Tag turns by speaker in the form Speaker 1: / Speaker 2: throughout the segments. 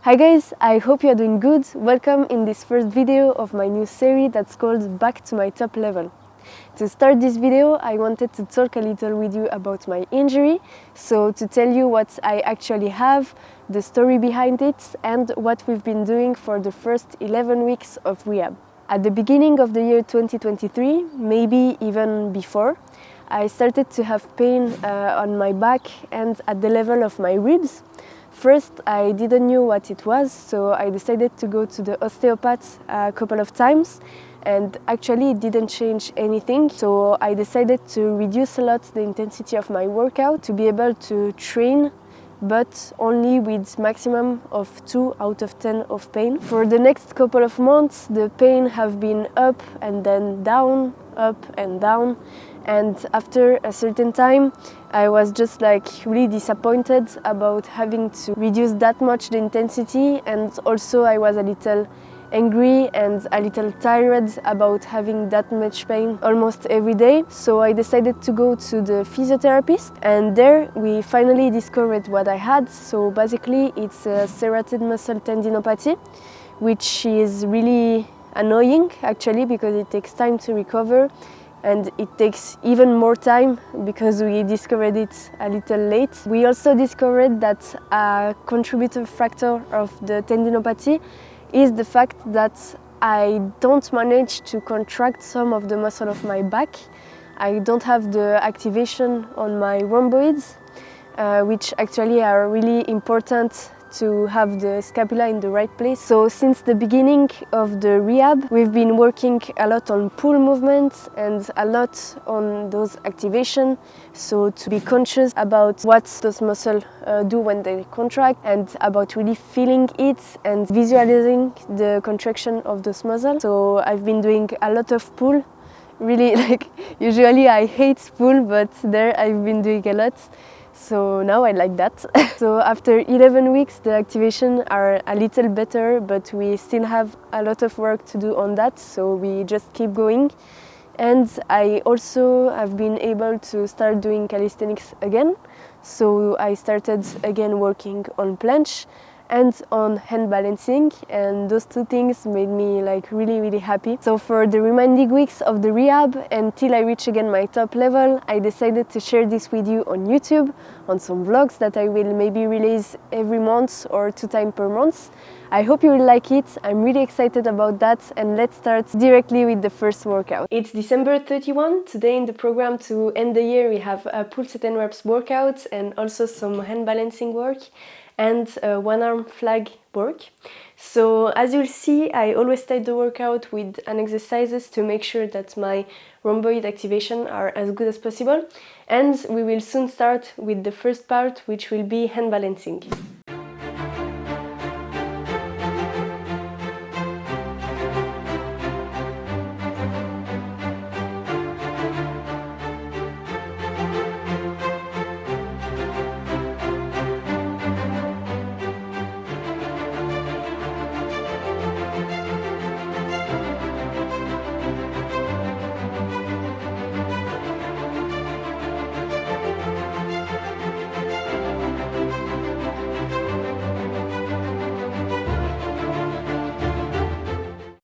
Speaker 1: Hi guys, I hope you are doing good. Welcome in this first video of my new series that's called Back to my top level. To start this video, I wanted to talk a little with you about my injury, so to tell you what I actually have, the story behind it, and what we've been doing for the first 11 weeks of rehab. At the beginning of the year 2023, maybe even before, I started to have pain on my back and at the level of my ribs. First, I didn't know what it was, so I decided to go to the osteopath a couple of times, and actually it didn't change anything. So I decided to reduce a lot the intensity of my workout to be able to train, but only with maximum of 2 out of 10 of pain. For the next couple of months, the pain have been up and then down, up and down. And after a certain time, I was just really disappointed about having to reduce that much the intensity, and also I was a little angry and a little tired about having that much pain almost every day. So I decided to go to the physiotherapist, and there we finally discovered what I had. So basically it's a serrated muscle tendinopathy, which is really annoying actually because it takes time to recover. And it takes even more time because we discovered it a little late. We also discovered that a contributing factor of the tendinopathy is the fact that I don't manage to contract some of the muscle of my back. I don't have the activation on my rhomboids, which actually are really important to have the scapula in the right place. So since the beginning of the rehab, we've been working a lot on pull movements and a lot on those activation. So to be conscious about what those muscles do when they contract, and about really feeling it and visualizing the contraction of those muscles. So I've been doing a lot of pull. Really, usually I hate pull, but there I've been doing a lot. So now I like that. So after 11 weeks, the activation are a little better, but we still have a lot of work to do on that. So we just keep going. And I also have been able to start doing calisthenics again. So I started again working on planche and on hand balancing, and those two things made me really happy. So for the remaining weeks of the rehab, until I reach again my top level, I decided to share this with you on YouTube, on some vlogs that I will maybe release every month or 2 times per month. I hope you will like it. I'm really excited about that, and let's start directly with the first workout. It's December 31. Today in the program to end the year we have a pull set and reps workout and also some hand balancing work and one arm flag work. So as you'll see, I always start the workout with an exercises to make sure that my rhomboid activation are as good as possible. And we will soon start with the first part, which will be hand balancing.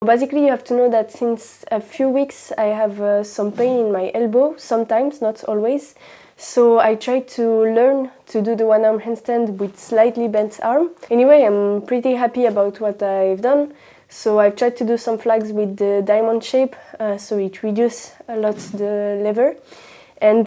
Speaker 1: Basically, you have to know that since a few weeks I have some pain in my elbow, sometimes, not always. So I try to learn to do the one arm handstand with slightly bent arm. Anyway, I'm pretty happy about what I've done. So I've tried to do some flags with the diamond shape, so it reduces a lot the lever. And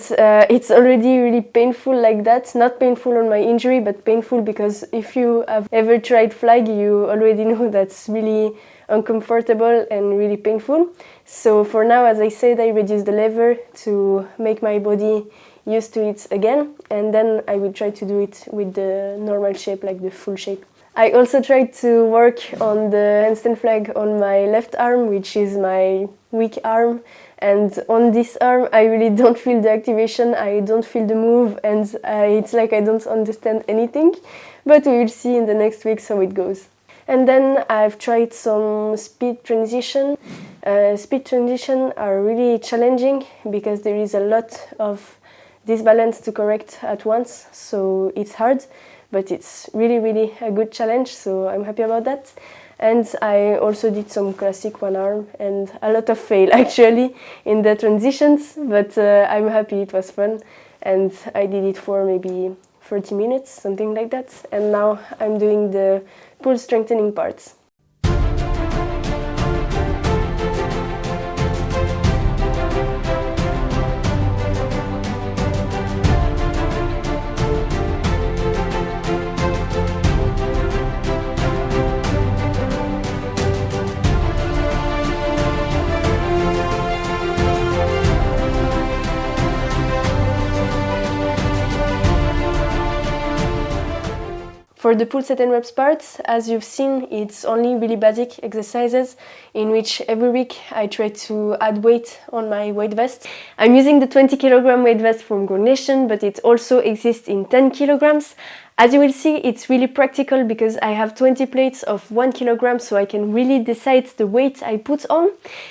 Speaker 1: it's already really painful like that. Not painful on my injury, but painful because if you have ever tried flag, you already know that's really uncomfortable and really painful. So for now, as I said, I reduce the lever to make my body used to it again, and then I will try to do it with the normal shape, like the full shape. I also tried to work on the handstand flag on my left arm, which is my weak arm, and on this arm I really don't feel the activation, I don't feel the move, and it's like I don't understand anything, but we will see in the next weeks how it goes. And then I've tried some speed transition. Speed transition are really challenging because there is a lot of disbalance to correct at once, so it's hard. but it's really a good challenge, so I'm happy about that. And I also did some classic one arm and a lot of fail actually in the transitions, but I'm happy, it was fun, and I did it for maybe 30 minutes, something like that, and now I'm doing the pull strengthening parts. For the pull set and reps parts, as you've seen, it's only really basic exercises in which every week I try to add weight on my weight vest. I'm using the 20 kg weight vest from Gold Nation, but it also exists in 10 kg. As you will see, it's really practical because I have 20 plates of 1 kg, so I can really decide the weight I put on.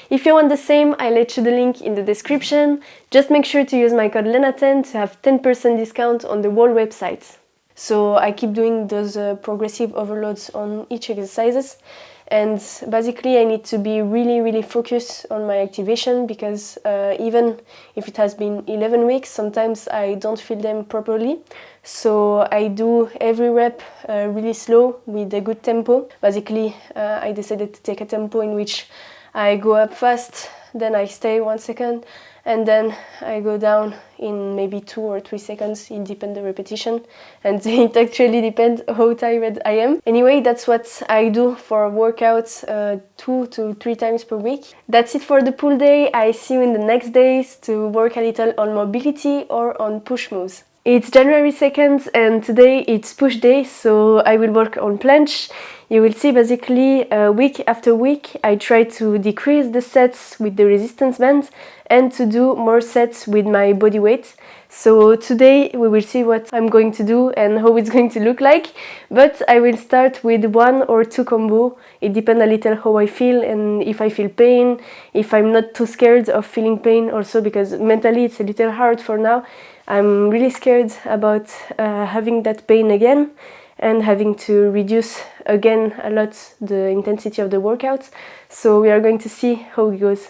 Speaker 1: If you want the same, I'll let you the link in the description. Just make sure to use my code LENA10 to have 10% discount on the whole website. So I keep doing those progressive overloads on each exercises, and basically I need to be really focused on my activation because even if it has been 11 weeks, sometimes I don't feel them properly. So I do every rep really slow with a good tempo. Basically I decided to take a tempo in which I go up fast, then I stay 1 second, and then I go down in maybe 2 or 3 seconds. It depends the repetition, and it actually depends how tired I am. Anyway, that's what I do for workouts 2 to 3 times per week. That's it for the pull day. I see you in the next days to work a little on mobility or on push moves. It's January 2nd and today it's push day, so I will work on planche. You will see basically week after week I try to decrease the sets with the resistance bands and to do more sets with my body weight. So today we will see what I'm going to do and how it's going to look like, but I will start with 1 or 2 combo. It depends a little how I feel and if I feel pain, if I'm not too scared of feeling pain also, because mentally it's a little hard for now. I'm really scared about having that pain again and having to reduce again a lot the intensity of the workout. So we are going to see how it goes.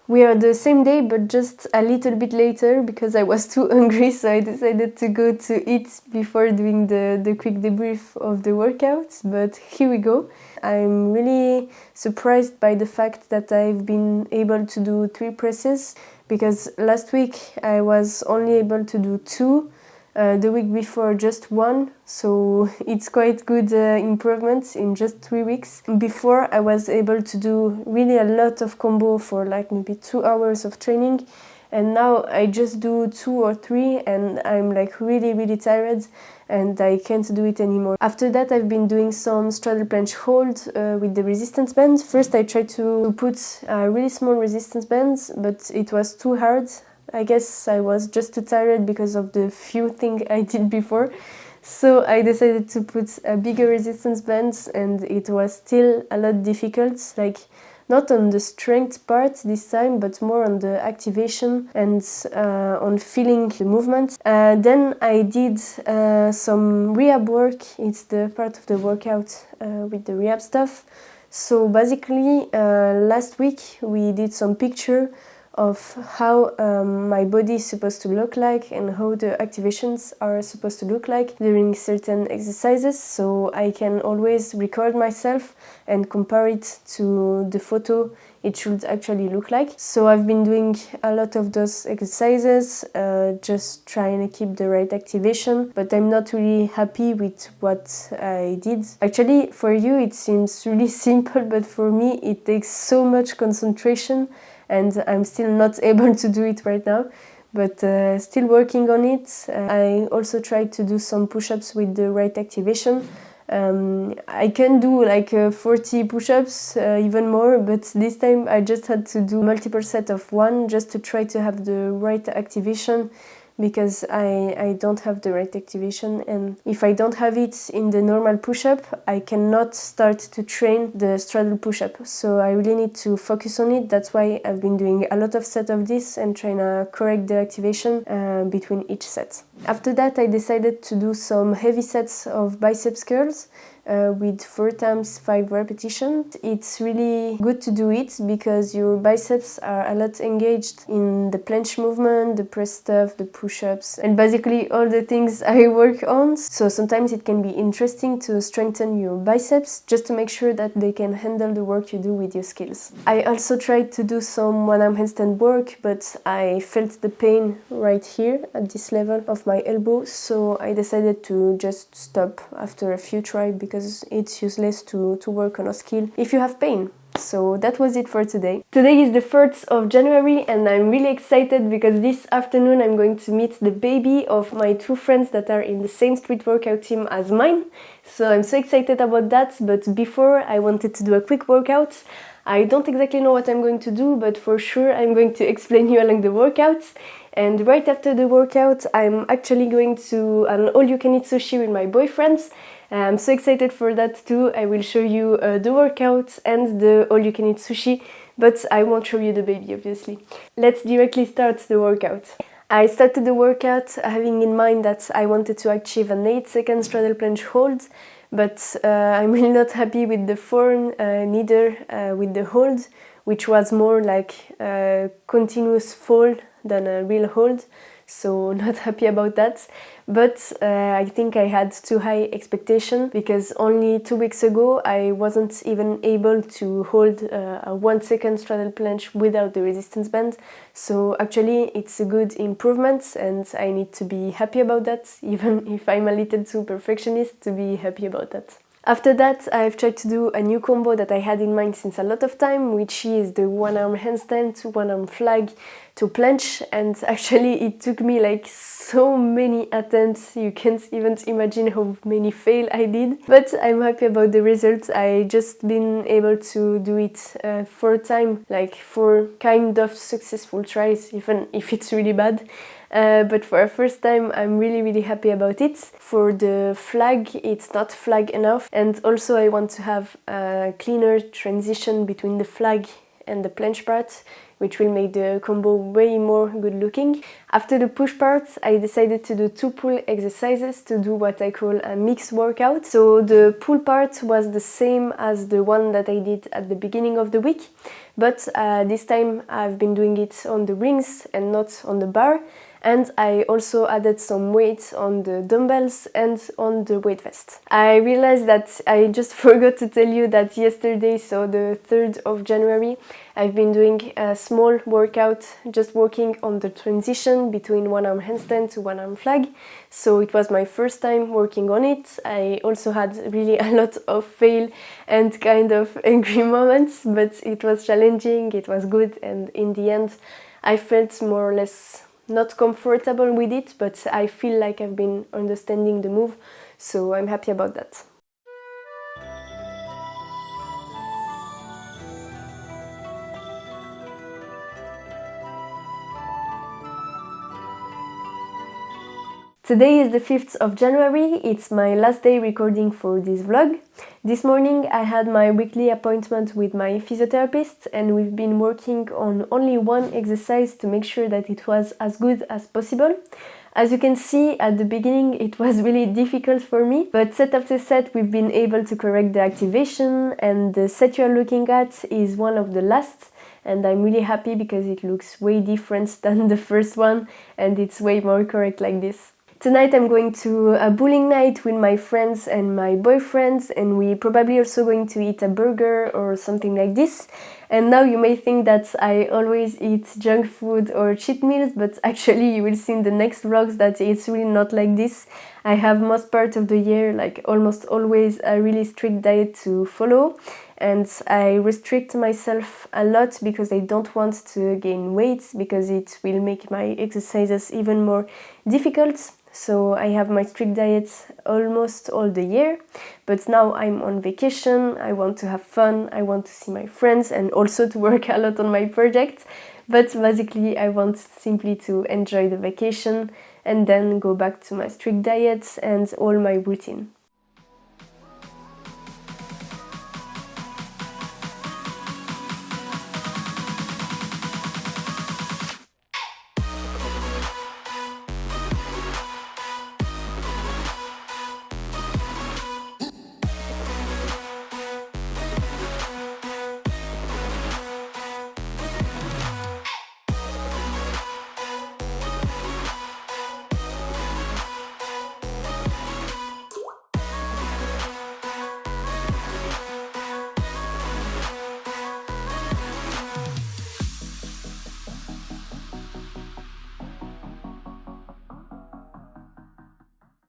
Speaker 1: We are the same day, but just a little bit later because I was too hungry, so I decided to go to eat before doing the quick debrief of the workout. But here we go. I'm really surprised by the fact that I've been able to do 3 presses, because last week I was only able to do 2. The week before just 1, so it's quite good improvement in just 3 weeks. Before I was able to do really a lot of combo for like maybe 2 hours of training, and now I just do 2 or 3 and I'm like really tired and I can't do it anymore. After that I've been doing some straddle planche hold with the resistance band. First I tried to put really small resistance bands, but it was too hard. I guess I was just too tired because of the few things I did before. So I decided to put a bigger resistance band, and it was still a lot difficult, like not on the strength part this time, but more on the activation and on feeling the movement. Then I did some rehab work. It's the part of the workout with the rehab stuff. So basically last week we did some picture of how my body is supposed to look like and how the activations are supposed to look like during certain exercises, so I can always record myself and compare it to the photo it should actually look like. So I've been doing a lot of those exercises, just trying to keep the right activation, but I'm not really happy with what I did. Actually, for you it seems really simple, but for me it takes so much concentration and I'm still not able to do it right now, but still working on it. I also tried to do some push-ups with the right activation. I can do like 40 push-ups, even more, but this time I just had to do multiple sets of one just to try to have the right activation, because I don't have the right activation, and if I don't have it in the normal push-up, I cannot start to train the straddle push-up. So I really need to focus on it. That's why I've been doing a lot of sets of this and trying to correct the activation between each set. After that, I decided to do some heavy sets of biceps curls with 4 times 5 repetitions. It's really good to do it because your biceps are a lot engaged in the planche movement, the press stuff, the push-ups, and basically all the things I work on. So sometimes it can be interesting to strengthen your biceps just to make sure that they can handle the work you do with your skills. I also tried to do some one-arm handstand work, but I felt the pain right here at this level of my elbow, so I decided to just stop after a few tries because it's useless to work on a skill if you have pain. So that was it for today. Today is the 1st of January and I'm really excited because this afternoon I'm going to meet the baby of my 2 friends that are in the same street workout team as mine. So I'm so excited about that, but before I wanted to do a quick workout. I don't exactly know what I'm going to do, but for sure I'm going to explain you along the workouts. And right after the workout I'm actually going to an all-you-can-eat sushi with my boyfriends. I'm so excited for that too. I will show you the workouts and the all-you-can-eat sushi, but I won't show you the baby obviously. Let's directly start the workout. I started the workout having in mind that I wanted to achieve an 8-second straddle planche hold, but I'm really not happy with the form, neither with the hold, which was more like a continuous fall than a real hold. So not happy about that, but I think I had too high expectation because only 2 weeks ago I wasn't even able to hold a 1-second straddle planche without the resistance band. So actually it's a good improvement and I need to be happy about that, even if I'm a little too perfectionist to be happy about that. After that, I've tried to do a new combo that I had in mind since a lot of time, which is the one-arm handstand to one-arm flag to planche, and actually it took me like so many attempts, you can't even imagine how many fail I did, but I'm happy about the results. I just been able to do it 4 times, like 4 kind of successful tries, even if it's really bad. But for a first time I'm really happy about it. For the flag, it's not flag enough, and also I want to have a cleaner transition between the flag and the planche part, which will make the combo way more good looking. After the push part, I decided to do 2 pull exercises to do what I call a mixed workout. So the pull part was the same as the one that I did at the beginning of the week, but this time I've been doing it on the rings and not on the bar. And I also added some weight on the dumbbells and on the weight vest. I realized that I just forgot to tell you that yesterday, so the 3rd of January, I've been doing a small workout, just working on the transition between one-arm handstand to one-arm flag. So it was my first time working on it. I also had really a lot of fail and kind of angry moments, but it was challenging, it was good, and in the end I felt more or less not comfortable with it, but I feel like I've been understanding the move, so I'm happy about that. Today is the 5th of January, it's my last day recording for this vlog. This morning I had my weekly appointment with my physiotherapist and we've been working on only one exercise to make sure that it was as good as possible. As you can see, at the beginning it was really difficult for me, but set after set we've been able to correct the activation, and the set you're looking at is one of the last. And I'm really happy because it looks way different than the first one and it's way more correct like this. Tonight I'm going to a bowling night with my friends and my boyfriends, and we probably also going to eat a burger or something like this. And now you may think that I always eat junk food or cheat meals, but actually you will see in the next vlogs that it's really not like this. I have most part of the year, like almost always, a really strict diet to follow. and I restrict myself a lot because I don't want to gain weight, because it will make my exercises even more difficult. So I have my strict diet almost all the year, but now I'm on vacation, I want to have fun, I want to see my friends and also to work a lot on my project. But basically I want simply to enjoy the vacation and then go back to my strict diet and all my routine.